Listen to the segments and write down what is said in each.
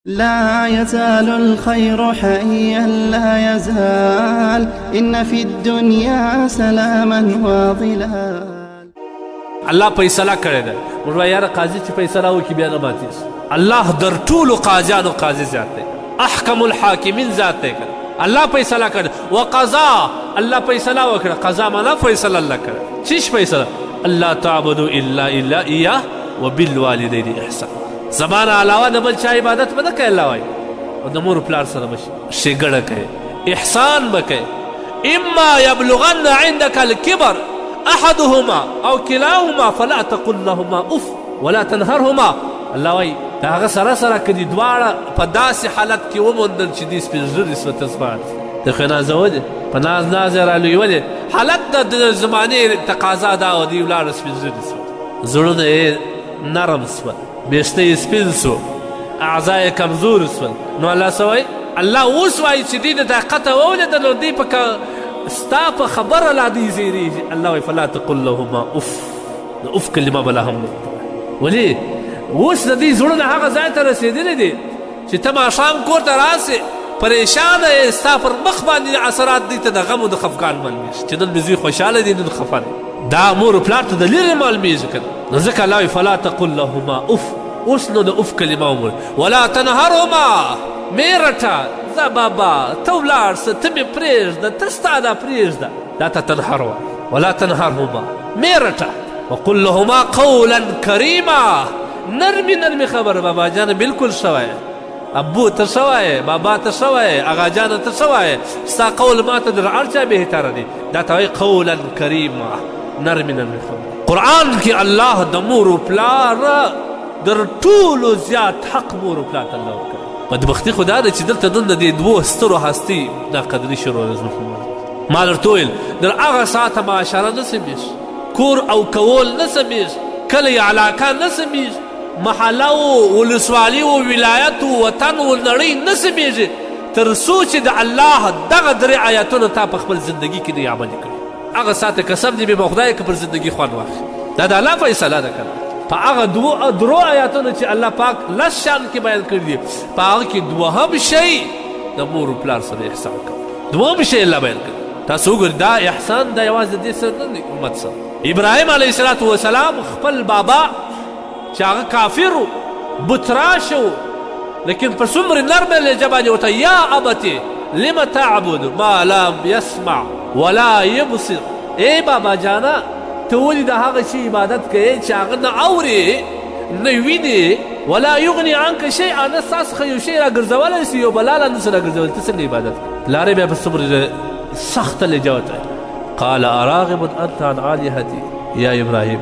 لا يزال الخير حيا لا يزال إن في الدنيا سلاما وظلال. الله فیصله کړی ده. موږ وایو یاره قاضي چې فیصله وکړي بیا نه ماتېږي. الله در ټولو قاضیانو قاضي ذات دی، احکم الحاکمین ذات دی. الله فیصله کړی. وقضا، الله فیصله وکړه. قضا معنا فیصله الله کړه. چیش فیصله؟ الله تعبدوا الا ایاه وبالوالدین احسان. زمان علاوه د بل چا عبادت به نه کوي الله وایي، او د مور پلار سره به ښېګڼه کوي، احسان به کوي. اما یبلغن عندک الکبر احدهما او کلاهما فلا تقل لهما اف ولا تنهرهما. الله وایي د هغه سره سره که دي دواړه په داسې حالت کې وموندل چې دوی سپین ږیري سوه ته زما د ښه نازولې په ناز ناز یې رالویولې، حالت د زمانې تقاضا دا وه دوی ولاړه سپین ږیري سوه، زړونه یې نرم سوه، بیشته یې سپین سو، اعضا یې کمزور سول. نو الله څه وایي؟ الله اوس وایي چې دوی د طاقته وولیدل نو دوی په ستا په خبره لا دوی زیریږي. الله وایي فلا تقل لهما اف، د اف کلمه به لا هم نه ولې اوس د دوی زړونه هغه ځای ته رسېدلي دي چې ته ماښام کور ته راسې پریشانه یې، ستا پر مخ باندې اثرات دوی ته د غم او د خفګان معلومېږي چې نن مې زوی خوشحاله دی نن خفه دی. دا مور و پلار ته د لرې معلومېږي که نو ځکه الله وایي فلا تقل لهما اف. اوس نو د اف کلمه ومویل. ولا تنهرهما، مې رټه ځه بابا ته ولاړ سه، ته مې پرېږده، ته ستا دا پرېږده، دا ته تنهر وایي. ولا تنهرهما، مې رټه. وقل لهما قولا کریما، نرمي نرمي خبره بابا جانه بلکل ښه وایه، ابو ته ښه وایه، بابا ته ښه وایه، اغا جانه ته ښه وایه، ستا قول ما ته در هر چا بهتره دی. دا ته وایي قولا کریما، نرمي نرمي خبره. قرآن کې الله د مور و پلار در ټولو زیات حق مور و پلار ته الله ورکوي. بدبختي خو دا ده چې دلته نن د دې دوو سترو هستي ناقدري شروع ده. ما درته ویل در هغه ساعته معاشره نه سمیږي، کور او کول نه سمیږي، کلی علاقه نه سمیږي، محله و ولسوالي و ولایت و وطن و نړۍ نه سمیږي تر څو چې د الله دغه درې آیتونه تا په خپل زندګي کې نه عملي کړي. هغه ساعته قسم دې به خدای که پر زندګي خوند واخلي. دا د الله فیصله ده که په هغه درو آیاتونو چې الله پاک لس شان کې بیان کړي دي، په هغه کې دوهم شی د مور و پلار سره احسان کوي. دوهم شی الله بیان کړي. تاسو وګورئ دا احسان دا یوازې د دې سره نه دی، امت سره. ابراهیم علیه الصلاة والسلام خپل بابا چې هغه کافر و، بتراش و، لیکن په څومره نرمه لهجه باندې ورته یا ابتې لم تعبد ما لم یسمع ولا یبصر. ای بابا جانا ته ولې د هغه شي عبادت کوې چې هغه نه اوري نه ویني، ولا یغني عنک شیئا، نه ستا څخه یو شی راګرځولی سي، یو بلا لا نسي راګرځولی، ته څنګه عبادت کوې؟ پلار یې بیا په څومره سخته لهجه ورته قال اراغب انت عن آلهتي یا ابراهیم،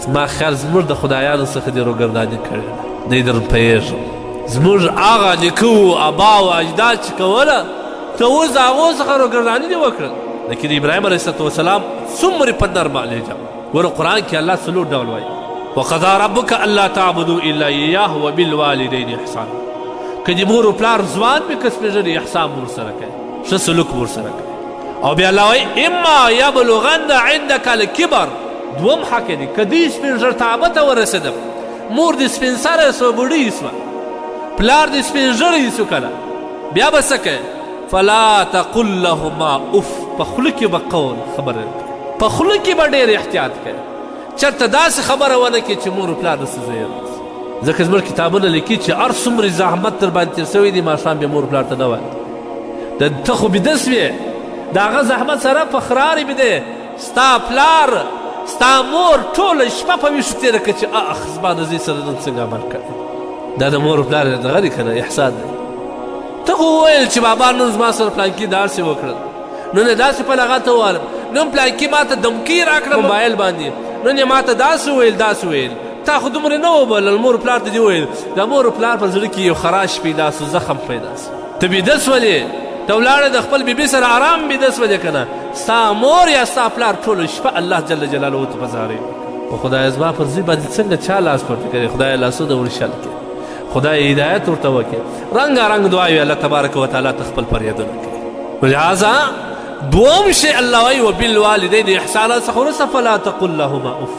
زما خیال زموږ د خدایانو څخه دې روګرداني کړې ده، دی در پوهېږم زموږ هغه نیکه و ابا و اجداد چې کوله ته اوس د هغو څخه روګرداني دې وکړل. لیکن ابراهیم علیه السلام څومره په نرمه لهجه. ګوره قرآن کې الله څلور ډول وایي وقضا ربک الا تعبدوا الا ایاه وبالوالدین احسان. که دې مور و پلار ځوان وي که سپین ږیري، احسان به ورسره کوي، ښه سلوک به ورسره کوي. او بیا الله وایي اما یبلغن عندک الکبر، دوم حق دی که دوی سپین ږیرتابه ته ورسېدم، مور دې سپین سره سوه، بوډۍ سوه، پلار دې سپین ږیری سو، کنه بیا به څه کوې؟ فلا تقل لهما اف، په خوله کې به قول خبره کوي، په خوله کې به ډېر احتیاط کوي، چېرته داسې خبره ونه کړي چې مور و پلار د څه ځای ځکه زموږ کتابونه لیکي چې هر څومره زحمت در باندې تېر سوی دی ماښام بیا مور و پلار ته نه وایي ته خو بیده سوې، د هغه زحمت سره فخرار یې بیده، ستا پلار ستا مور ټوله شپه په ویښو تېره کړه چې اخ زما د زوی سره نن څنګه عمل کوي. دا د مور و پلار دغه دی که نه احسان دی. ته خو وویل چې بابا نن زما سره پلانکي داسې وکړل، نن یې داسې په لغته وویلم، نن پلانکي ما ته دمکي راکړه موبایل باندې، نن یې ما ته داسې وویل داسې وویل. تا خو دومره نه وبلل، مور و پلار ته دې وویل. د مور و پلار په زړه کې یو خراش پیدا سو، زخم پیدا سو، ته بیده سولې، ته ولاړې د خپل بیبي سره آرام بیده سولې که نه، ستا مور یا ستا پلار ټوله شپه الله جل جلاله ته په زارۍ په خدای زما پر زوی باندې څنګه چا لاس پورته کوي؟ خدای لاسونه ورشل کړي، خدای هدایت ورته وکړي، رنګارنګ دعاوې الله تبارک وتعالی ته خپل فریادونه کوي. لهذا دوم شی الله وایي وبالوالدین احسانا څخه وروسته فلا تقل لهما اف.